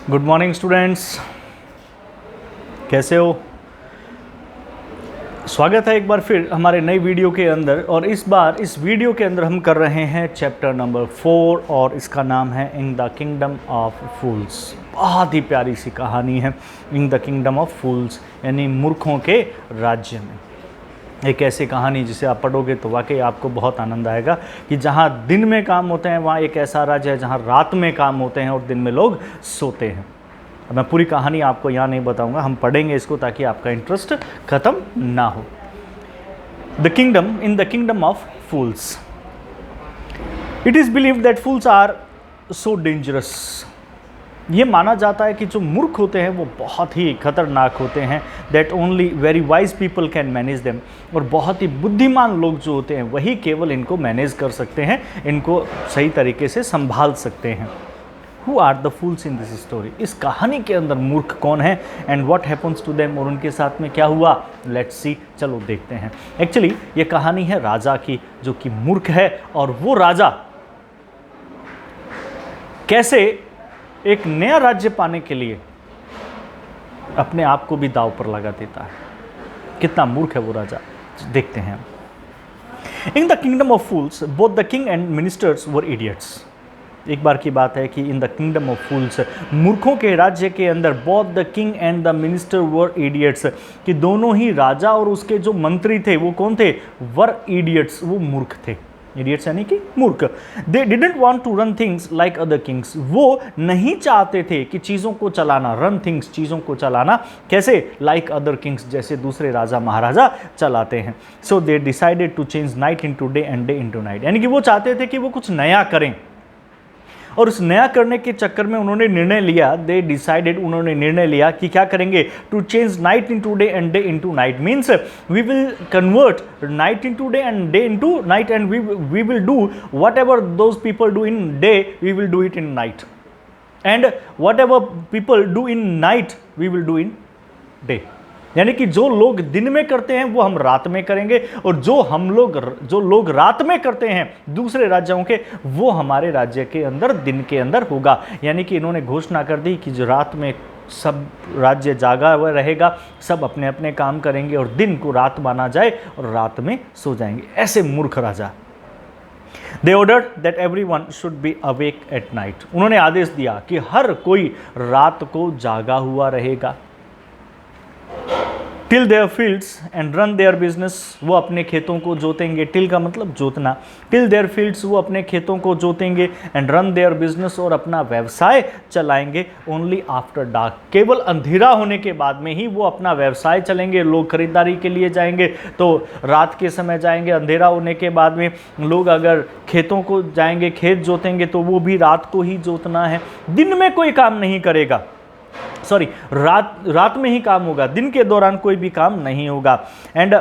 Good morning students, कैसे हो? स्वागत है एक बार फिर हमारे नई वीडियो के अंदर। और इस बार इस वीडियो के अंदर हम कर रहे हैं चैप्टर नंबर 4 और इसका नाम है इन द किंगडम ऑफ फूल्स। बहुत ही प्यारी सी कहानी है इन द किंगडम ऑफ फूल्स, यानी मूर्खों के राज्य में। एक ऐसी कहानी जिसे आप पढ़ोगे तो वाकई आपको बहुत आनंद आएगा कि जहाँ दिन में काम होते हैं वहाँ एक ऐसा राज्य है जहाँ रात में काम होते हैं और दिन में लोग सोते हैं। अब मैं पूरी कहानी आपको यहाँ नहीं बताऊंगा, हम पढ़ेंगे इसको ताकि आपका इंटरेस्ट खत्म ना हो। The kingdom in the kingdom of fools. It is believed that fools are so dangerous. ये माना जाता है कि जो मूर्ख होते हैं वो बहुत ही खतरनाक होते हैं। That only very wise people can manage them. और बहुत ही बुद्धिमान लोग जो होते हैं वही केवल इनको मैनेज कर सकते हैं, इनको सही तरीके से संभाल सकते हैं। Who are the fools in this story? इस कहानी के अंदर मूर्ख कौन है and what happens to them, और उनके साथ में क्या हुआ? Let's see, चलो देखते हैं। एक्चुअली ये कहानी है राजा की जो कि मूर्ख है, और वो राजा कैसे एक नया राज्य पाने के लिए अपने आप को भी दांव पर लगा देता है। कितना मूर्ख है वो राजा, देखते हैं। इन the kingdom of fools both the king and ministers were idiots. एक बार की बात है कि इन द किंगडम ऑफ फूल्स, मूर्खों के राज्य के अंदर, both the king and the minister were idiots, कि दोनों ही राजा और उसके जो मंत्री थे वो कौन थे? वर इडियट्स, वो मूर्ख थे। इडियट्स यानी कि मूर्ख। They didn't want to run things like other kings. वो नहीं चाहते थे कि चीज़ों को चलाना, रन थिंग्स, चीज़ों को चलाना कैसे? लाइक अदर किंग्स, जैसे दूसरे राजा महाराजा चलाते हैं। So they decided to change night into day and day into night. यानी कि वो चाहते थे कि वो कुछ नया करें, और उस नया करने के चक्कर में उन्होंने निर्णय लिया, दे डिसाइडेड, उन्होंने निर्णय लिया कि क्या करेंगे? To change night into day and day into night. Means we will convert night into day and day into night, and we will do whatever those people do in day, we will do it in night, and whatever people do in night we will do in day. यानी कि जो लोग दिन में करते हैं वो हम रात में करेंगे, और जो लोग रात में करते हैं दूसरे राज्यों के, वो हमारे राज्य के अंदर दिन के अंदर होगा। यानी कि इन्होंने घोषणा कर दी कि जो रात में सब राज्य जागा हुआ रहेगा, सब अपने अपने काम करेंगे, और दिन को रात माना जाए और रात में सो जाएंगे। ऐसे मूर्ख राजा। They ordered that everyone should be awake at night. उन्होंने आदेश दिया कि हर कोई रात को जागा हुआ रहेगा। Till there fields and run their business. वो अपने खेतों को जोतेंगे, टिल का मतलब जोतना। टिल देयर फील्ड्स, वो अपने खेतों को जोतेंगे, एंड रन देयर बिजनेस, और अपना व्यवसाय चलाएंगे। ओनली आफ्टर डार्क, केवल अंधेरा होने के बाद में ही वो अपना व्यवसाय चलेंगे। लोग खरीदारी के लिए जाएंगे तो रात के समय जाएंगे, अंधेरा होने के बाद में लोग अगर खेतों को जाएंगे, खेत जोतेंगे, तो वो भी रात को ही जोतना है। दिन में कोई काम नहीं करेगा, सॉरी, रात में ही काम होगा, दिन के दौरान कोई भी काम नहीं होगा। And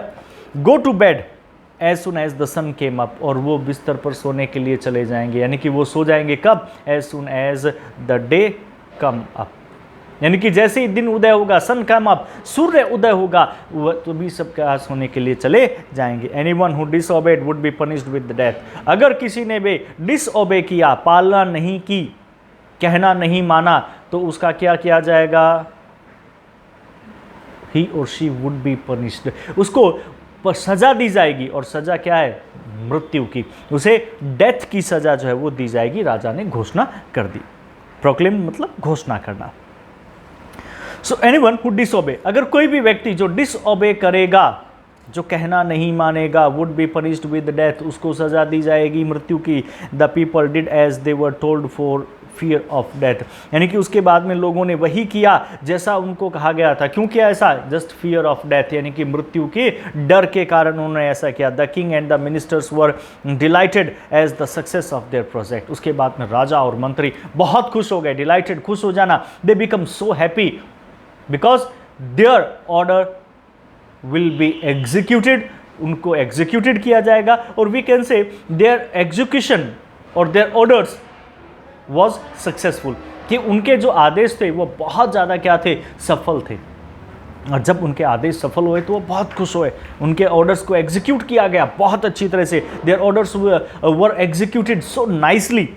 go to bed as soon as the sun came up, और वो बिस्तर पर सोने के लिए चले जाएंगे। यानी कि वो सो जाएंगे कब? As soon as the day come up. यानी कि जैसे ही दिन उदय होगा, सन कम अप, सूर्य उदय होगा, तो भी सबके सोने के लिए चले जाएंगे। Anyone who disobeyed would be punished with death. अगर किसी ने भी डिसओबे किया, पालना नहीं की, कहना नहीं माना, तो उसका क्या किया जाएगा? ही और शी वुड बी पनिश्ड। उसको सजा दी जाएगी, और सजा क्या है? मृत्यु की। उसे डेथ की सजा जो है वो दी जाएगी। राजा ने घोषणा कर दी। प्रोक्लेम मतलब घोषणा करना। सो एनीवन हु डिसओबे, अगर कोई भी व्यक्ति जो डिसओबे करेगा, जो कहना नहीं मानेगा, would be punished with death, उसको सजा दी जाएगी मृत्यु की। The people did as they were told for fear of death. यानी कि उसके बाद में लोगों ने वही किया जैसा उनको कहा गया था। क्यों किया ऐसा? जस्ट फियर ऑफ डेथ, यानी कि मृत्यु के डर के कारण उन्होंने ऐसा किया। The king and the ministers were delighted as the success of their project. उसके बाद में राजा और मंत्री बहुत खुश हो गए। डिलाइटेड, खुश हो जाना। They become so happy because their order will be executed. उनको एग्जीक्यूटेड किया जाएगा, और we can say their execution और देयर ऑर्डर्स वॉज सक्सेसफुल, कि उनके जो आदेश थे वो बहुत ज़्यादा क्या थे? सफल थे। और जब उनके आदेश सफल हुए तो वो बहुत खुश हुए। उनके ऑर्डर्स को एग्जीक्यूट किया गया बहुत अच्छी तरह से। Their orders were executed so nicely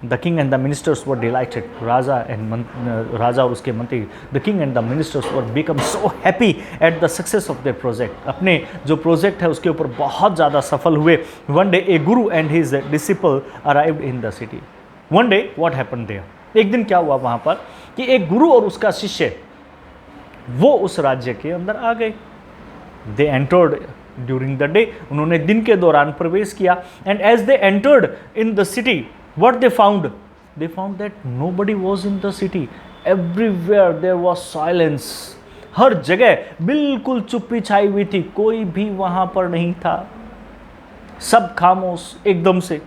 the king and the ministers were delighted, राजा और उसके मंत्री, the king and the ministers were become so happy at the success of their project, अपने जो प्रोजेक्ट है उसके ऊपर बहुत ज़्यादा सफल हुए. One day a guru and his disciple arrived in the city. One day what happened there, एक दिन क्या हुआ वहाँ पर कि एक गुरु और उसका शिष्य वो उस राज्य के अंदर आ गए. They entered during the day, उन्होंने दिन के दौरान प्रवेश किया. And as they entered in the city, what they found that nobody was in the city. Everywhere there was silence. हर जगह बिल्कुल चुप्पी छाई हुई थी, कोई भी वहां पर नहीं था, सब खामोश एकदम से.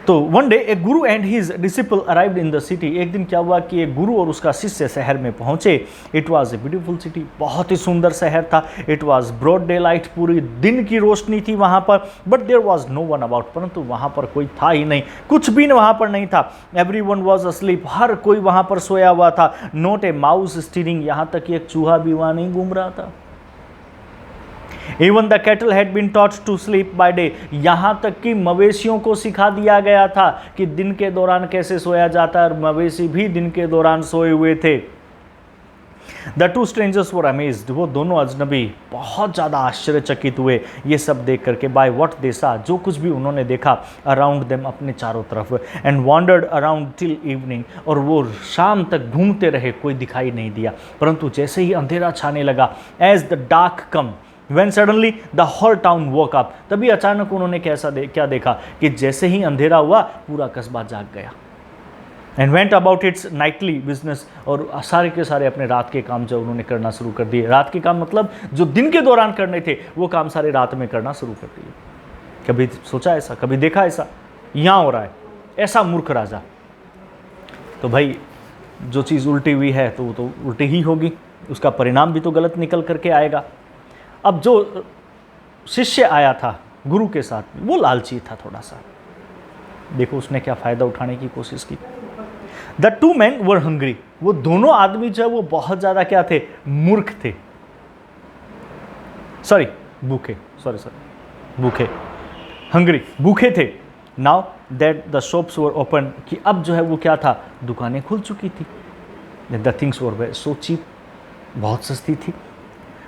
तो one day a guru and his disciple arrived in the city. एक दिन क्या हुआ कि एक गुरु और उसका शिष्य शहर में पहुंचे. It was a beautiful city, बहुत ही सुंदर शहर था. It was broad daylight, पूरी दिन की रोशनी थी वहां पर. But there was no one about, परंतु वहां पर कोई था ही नहीं, कुछ भी वहां पर नहीं था. एवरीवन वाज अस्लीप, हर कोई वहां पर सोया हुआ था. नॉट ए माउस स्टीरिंग, यहां तक कि एक चूहा भी वहां नहीं घूम रहा था. Even the cattle had been taught to sleep by day. यहां तक कि मवेशियों को सिखा दिया गया था कि दिन के दौरान कैसे सोया जाता है, और मवेशी भी दिन के दौरान सोए हुए थे. The two strangers were amazed. वो दोनों अजनबी बहुत ज़्यादा आश्चर्यचकित हुए ये सब देख करके. By what they saw, जो कुछ भी उन्होंने देखा. Around them, अपने चारों तरफ. And wandered around till evening, और वो शाम तक घूमते रहे, कोई दिखाई नहीं दिया. परंतु जैसे ही अंधेरा छाने लगा, as the dark come, When suddenly the whole town woke up, तभी अचानक उन्होंने क्या देखा कि जैसे ही अंधेरा हुआ पूरा कस्बा जाग गया. And went about its nightly business, और सारे के सारे अपने रात के काम जो उन्होंने करना शुरू कर दिए. रात के काम मतलब जो दिन के दौरान करने थे वो काम सारे रात में करना शुरू कर दिए. कभी सोचा ऐसा, कभी देखा ऐसा? यहाँ हो रहा है ऐसा मूर्ख राजा. तो भाई जो चीज़ उल्टी हुई है तो वो तो उल्टी ही होगी, उसका परिणाम भी तो गलत निकल करके आएगा. अब जो शिष्य आया था गुरु के साथ में, वो लालची था थोड़ा सा. देखो उसने क्या फ़ायदा उठाने की कोशिश की. The two man were hungry, वो दोनों आदमी जो है वो बहुत ज़्यादा क्या थे, मूर्ख थे. भूखे. भूखे, हंग्री, भूखे थे. Now that the shops were open, कि अब जो है वो क्या था, दुकानें खुल चुकी थी. The things were so cheap, बहुत सस्ती थी.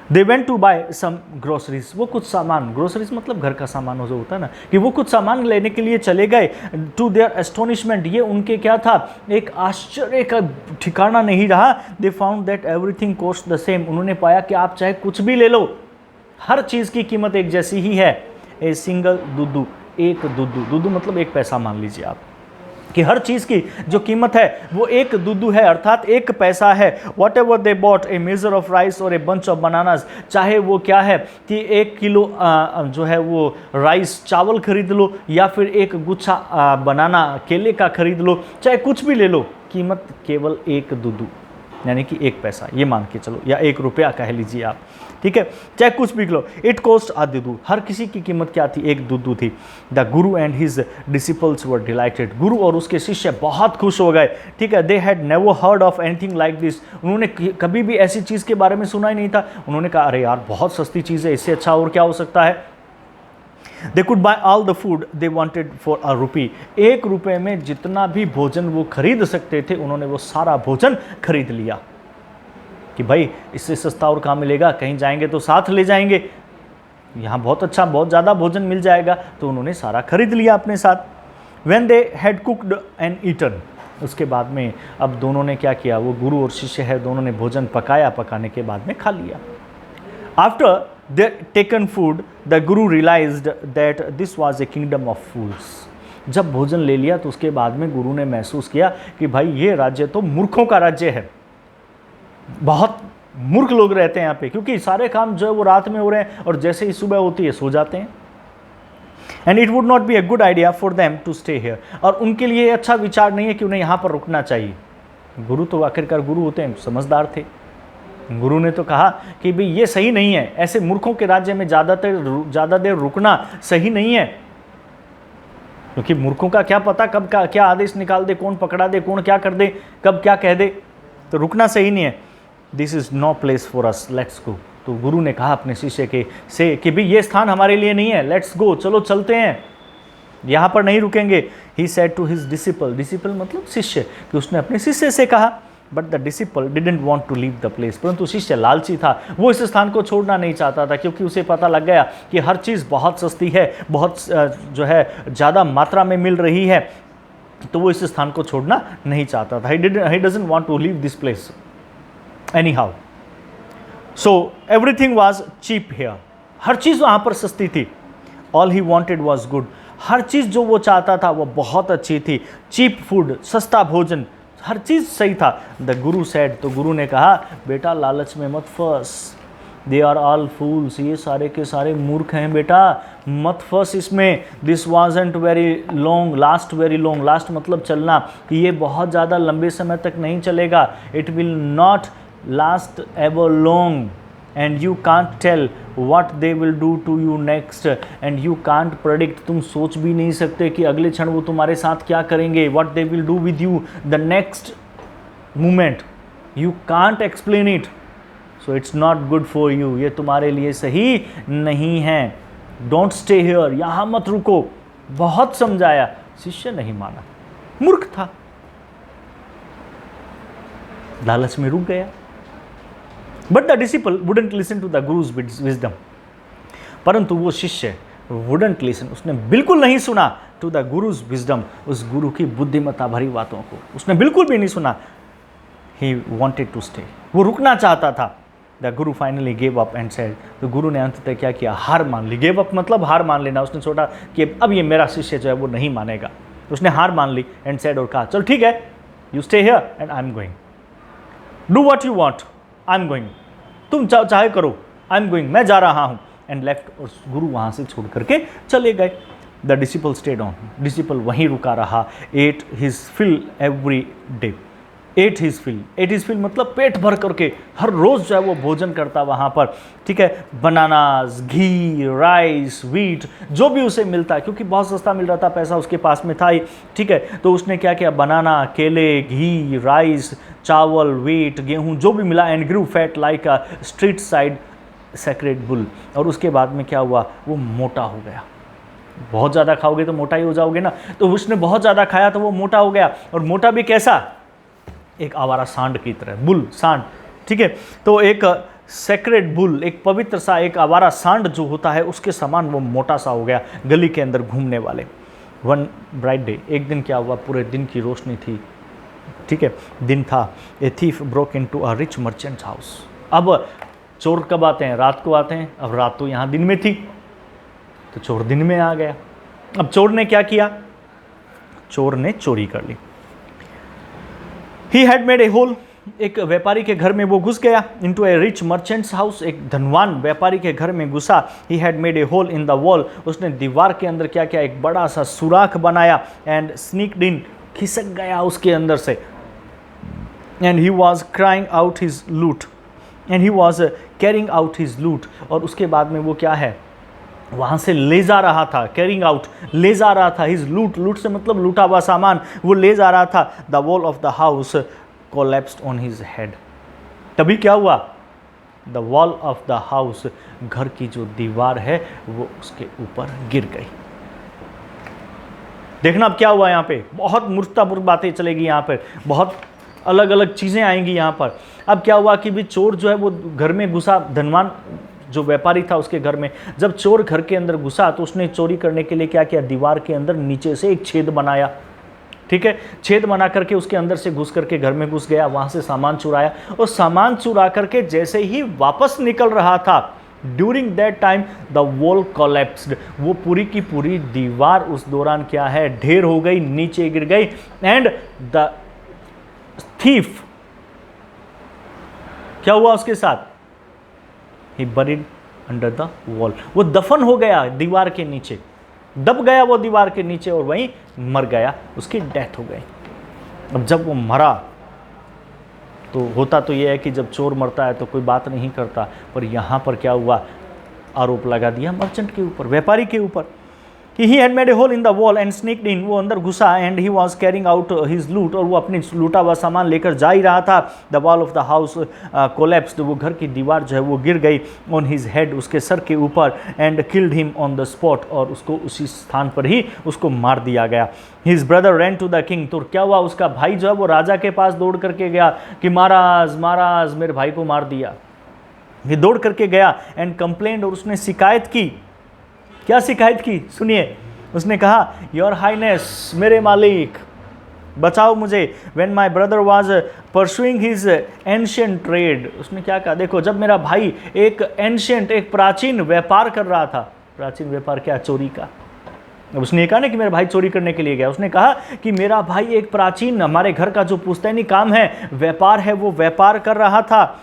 They went to buy some groceries, वो कुछ सामान, ग्रोसरीज मतलब घर का सामान जो होता है ना, कि वो कुछ सामान लेने के लिए चले गए. टू देयर एस्टोनिशमेंट, ये उनके क्या था, एक आश्चर्य का ठिकाना नहीं रहा. They found that everything cost the same, उन्होंने पाया कि आप चाहे कुछ भी ले लो, हर चीज़ की कीमत एक जैसी ही है. ए सिंगल दुद्दू, एक दुद्दू, दुद्दू मतलब एक पैसा मान लीजिए आप, कि हर चीज़ की जो कीमत है वो एक दुद्दू है, अर्थात एक पैसा है. What ever they bought, A measure of rice और ए बंच ऑफ बनानास, चाहे वो क्या है कि 1 किलो जो है वो राइस चावल खरीद लो, या फिर एक गुच्छा बनाना केले का खरीद लो, चाहे कुछ भी ले लो, कीमत केवल एक दुद्दू, यानी कि एक पैसा, ये मान के चलो, या 1 रुपया कह लीजिए आप, ठीक है, चाहे कुछ भी लो. इट कॉस्ट अ दुद्दू, हर किसी की कीमत क्या थी, एक दुद्दू थी. The Guru and his disciples were dilated, गुरु और उसके शिष्य बहुत खुश हो गए. ठीक है, they had never heard of anything like this, उन्होंने कभी भी ऐसी चीज़ के बारे में सुना ही नहीं था. उन्होंने कहा अरे यार बहुत सस्ती चीज़ है, इससे अच्छा और क्या हो सकता है. They could buy all the food they wanted for a rupee, 1 रुपये में जितना भी भोजन वो खरीद सकते थे उन्होंने वो सारा भोजन खरीद लिया. कि भाई इससे सस्ता और कहाँ मिलेगा, कहीं जाएंगे तो साथ ले जाएंगे, यहाँ बहुत अच्छा बहुत ज़्यादा भोजन मिल जाएगा, तो उन्होंने सारा खरीद लिया अपने साथ. When they had cooked and eaten, उसके बाद में अब दोनों ने क्या किया, वो गुरु और शिष्य है, दोनों ने भोजन पकाया, पकाने के बाद में खा लिया. After they taken food the guru realised that this was a kingdom of fools. जब भोजन ले लिया तो उसके बाद में गुरु ने महसूस किया कि भाई ये राज्य तो मूर्खों का राज्य है, बहुत मूर्ख लोग रहते हैं यहाँ पे, क्योंकि सारे काम जो है वो रात में हो रहे हैं और जैसे ही सुबह होती है सो जाते हैं. And it would not be a good idea for them to stay here, और उनके लिए अच्छा विचार नहीं है कि उन्हें यहाँ पर रुकना चाहिए. गुरु तो आखिरकार गुरु होते हैं, समझदार थे. गुरु ने तो कहा कि भाई ये सही नहीं है, ऐसे मूर्खों के राज्य में ज़्यादा देर रुकना सही नहीं है, क्योंकि मूर्खों का क्या पता कब का क्या आदेश निकाल दे, कौन पकड़ा दे, कौन क्या कर दे, कब क्या कह दे, तो रुकना सही नहीं है. This is no place for us, let's go. तो गुरु ने कहा अपने शिष्य के से कि भाई ये स्थान हमारे लिए नहीं है, लेट्स गो, चलो चलते हैं. यहाँ पर नहीं रुकेंगे। He said to his disciple, disciple मतलब शिष्य, कि उसने अपने शिष्य से कहा। But the disciple didn't want to leave the place, परंतु शिष्य लालची था, वो इस स्थान को छोड़ना नहीं चाहता था, क्योंकि उसे पता लग गया कि हर चीज़ बहुत सस्ती है, बहुत जो है ज़्यादा मात्रा में मिल रही है, तो वो इस स्थान को छोड़ना नहीं चाहता था। He doesn't want to leave this place anyhow. So everything was cheap here, हर चीज़ वहाँ पर सस्ती थी। All he wanted was good, हर चीज़ जो वो चाहता था वो बहुत अच्छी थी। चीप फूड, सस्ता भोजन, हर चीज़ सही था। द गुरु सेड, तो गुरु ने कहा बेटा लालच में मत फंस, दे आर ऑल फूल्स, ये सारे के सारे मूर्ख हैं बेटा, मत फंस इसमें। This wasn't very long, last very long, last मतलब चलना, कि ये बहुत ज़्यादा लंबे समय तक नहीं चलेगा। It will not last ever long, and you can't tell what they will do to you next, and you can't predict, तुम सोच भी नहीं सकते कि अगले क्षण वो तुम्हारे साथ क्या करेंगे, what they will do with you the next moment, you can't explain it, so it's not good for you, ये तुम्हारे लिए सही नहीं है। don't stay here, यहाँ मत रुको। बहुत समझाया, शिष्य नहीं माना, मूर्ख था, लालच में रुक गया। But the disciple wouldn't listen to the guru's wisdom, परंतु वो शिष्य वुडंट लिसन, उसने बिल्कुल नहीं सुना टू द गुरुज विजडम, उस गुरु की बुद्धिमत्ता भरी बातों को उसने बिल्कुल भी नहीं सुना। ही वॉन्टेड टू स्टे, वो रुकना चाहता था। The Guru finally gave up and said, तो गुरु ने अंततः क्या किया, हार मान ली। गेव अप मतलब हार मान लेना, उसने सोचा कि अब ये मेरा शिष्य जो है वो नहीं मानेगा, उसने हार मान ली। एंड सेड, और कहा चल ठीक है, you stay here and I am going, do what you want, I am going, तुम चाहे करो, आई एम गोइंग, मैं जा रहा हूं। एंड लेफ्ट, और गुरु वहां से छोड़ करके चले गए। The disciple stayed on, disciple वहीं रुका रहा। Ate his fill every day, ate his fill मतलब पेट भर करके हर रोज जो है वो भोजन करता वहां पर, ठीक है। बनानास, घी, राइस, व्हीट, जो भी उसे मिलता है, क्योंकि बहुत सस्ता मिल रहा था, पैसा उसके पास में था ही, ठीक है। तो उसने क्या किया, बनाना, केले, घी, राइस, चावल, व्हीट, गेहूं, जो भी मिला, and Guru fat like a street side sacred bull. और उसके बाद में क्या हुआ, वो मोटा हो गया। बहुत ज़्यादा खाओगे तो मोटा ही हो जाओगे ना, तो उसने बहुत ज़्यादा खाया तो वो मोटा हो गया। और मोटा भी कैसा, एक आवारा सांड की तरह, बुल, सांड, ठीक है। तो एक सेक्रेड बुल, एक पवित्र सा एक आवारा सांड जो होता है उसके समान वो मोटा सा हो गया, गली के अंदर घूमने वाले। वन ब्राइट डे, एक दिन क्या हुआ, पूरे दिन की रोशनी थी, ठीक है, दिन था। A thief broke into a rich merchant house. अब चोर कब आते हैं, रात को आते हैं। अब रात तो यहाँ दिन में थी, तो चोर दिन में आ गया। अब चोर ने क्या किया, चोर ने चोरी कर ली। He had made a hole, एक व्यापारी के घर में वो घुस गया। Into a rich merchant's house, एक धनवान व्यापारी के घर में घुसा। He had made a hole in the wall, उसने दीवार के अंदर क्या किया, एक बड़ा सा सुराख बनाया। एंड स्नीक्ड इन, खिसक गया उसके अंदर से। And he was crying out his loot, and he was carrying out his loot, और उसके बाद में वो क्या है, वहाँ से ले जा रहा था। कैरिंग आउट, ले जा रहा था। हिज लूट, लूट से मतलब लूटा हुआ सामान, वो ले जा रहा था। The wall of the house collapsed on his head, तभी क्या हुआ, the wall of the house, घर की जो दीवार है वो उसके ऊपर गिर गई। देखना अब क्या हुआ यहाँ पे, बहुत मूर्खतापूर्ण बातें चलेगी यहाँ पर, बहुत अलग अलग चीज़ें आएंगी यहाँ पर। अब क्या हुआ कि भी चोर जो है वो घर में घुसा, धनवान जो व्यापारी था उसके घर में। जब चोर घर के अंदर घुसा तो उसने चोरी करने के लिए क्या किया, दीवार के अंदर नीचे से एक छेद बनाया, ठीक है। छेद बना करके उसके अंदर से घुस करके घर में घुस गया, वहां से सामान चुराया, और सामान चुरा करके जैसे ही वापस निकल रहा था, during that time the wall collapsed, वो पूरी की पूरी दीवार उस दौरान क्या है, ढेर हो गई, नीचे गिर गई। एंड द थीफ, क्या हुआ उसके साथ, ही बरीड अंडर द वॉल, वो दफन हो गया दीवार के नीचे, दब गया वो दीवार के नीचे और वहीं मर गया, उसकी डेथ हो गई। अब जब वो मरा तो होता तो ये है कि जब चोर मरता है तो कोई बात नहीं करता, पर यहाँ पर क्या हुआ, आरोप लगा दिया मर्चेंट के ऊपर, व्यापारी के ऊपर। कि he had made a hole in the wall and sneaked in, वो अंदर घुसा and he was carrying out his loot, और वो अपनी लूटा हुआ सामान लेकर जा ही रहा था। The wall of the house collapsed, वो घर की दीवार जो है वो गिर गई ऑन हिज हेड, उसके सर के ऊपर, and killed him on the spot, और उसको उसी स्थान पर ही उसको मार दिया गया। His brother ran to the king, तो क्या हुआ, उसका भाई जो है वो राजा के पास दौड़ करके गया कि महाराज महाराज मेरे भाई को मार दिया। ये दौड़ करके गया एंड कंप्लेंट, और उसने शिकायत की। क्या शिकायत की सुनिए, उसने कहा योर हाइनेस, मेरे मालिक बचाओ मुझे। When my brother was pursuing his ancient trade, उसने क्या कहा, देखो जब मेरा भाई एक एंशिएंट, एक प्राचीन व्यापार कर रहा था, प्राचीन व्यापार क्या, चोरी का। अब उसने कहा ना कि मेरा भाई चोरी करने के लिए गया, उसने कहा कि मेरा भाई एक प्राचीन, हमारे घर का जो पुश्तैनी काम है, व्यापार है, वो व्यापार कर रहा था।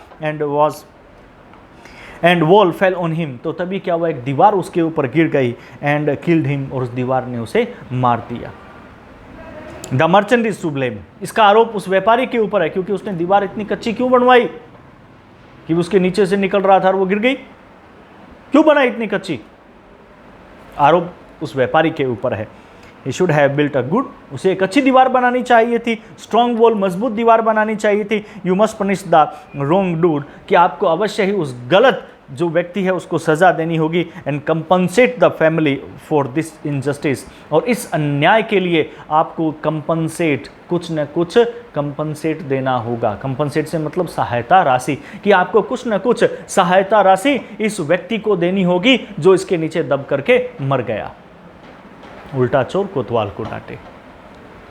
And wall fell on him, तो तभी क्या हुआ, एक दीवार उसके ऊपर गिर गई एंड किल्ड हिम, और उस दीवार ने उसे मार दिया। The merchant is to blame, इसका आरोप उस व्यापारी के ऊपर है, क्योंकि उसने दीवार इतनी कच्ची क्यों बनवाई कि उसके नीचे से निकल रहा था और वो गिर गई, क्यों बनाई इतनी कच्ची, आरोप उस व्यापारी के ऊपर है। He should have built a good, उसे एक अच्छी दीवार बनानी चाहिए थी, स्ट्रॉन्ग वॉल, मजबूत दीवार बनानी चाहिए थी। You must punish the wrong dude, कि आपको अवश्य ही उस गलत जो व्यक्ति है उसको सजा देनी होगी। And compensate the family for this injustice, और इस अन्याय के लिए आपको कंपनसेट, कुछ न कुछ कंपनसेट देना होगा। कंपनसेट से मतलब सहायता राशि, कि आपको कुछ न कुछ सहायता राशि इस व्यक्ति को देनी होगी जो इसके नीचे दब करके मर गया। उल्टा चोर कोतवाल को डांटे,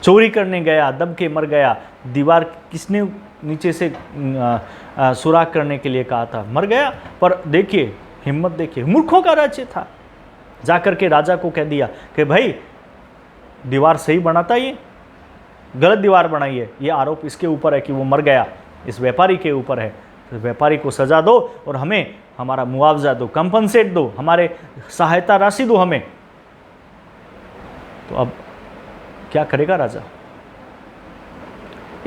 चोरी करने गया, दब के मर गया, दीवार किसने नीचे से सुराख करने के लिए कहा था, मर गया। पर देखिए हिम्मत, देखिए मूर्खों का राज्य था, जाकर के राजा को कह दिया कि भाई दीवार सही बनाता, ये गलत दीवार बनाई है, ये आरोप इसके ऊपर है कि वो मर गया, इस व्यापारी के ऊपर है, तो व्यापारी को सजा दो और हमें हमारा मुआवजा दो, कंपनसेट दो, हमारे सहायता राशि दो हमें। तो अब क्या करेगा राजा?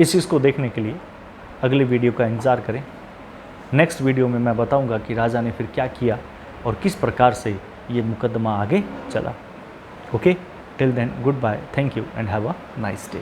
इस चीज़ को देखने के लिए अगले वीडियो का इंतज़ार करें। नेक्स्ट वीडियो में मैं बताऊंगा कि राजा ने फिर क्या किया और किस प्रकार से ये मुकदमा आगे चला। Okay, till then goodbye, thank you and have a nice day.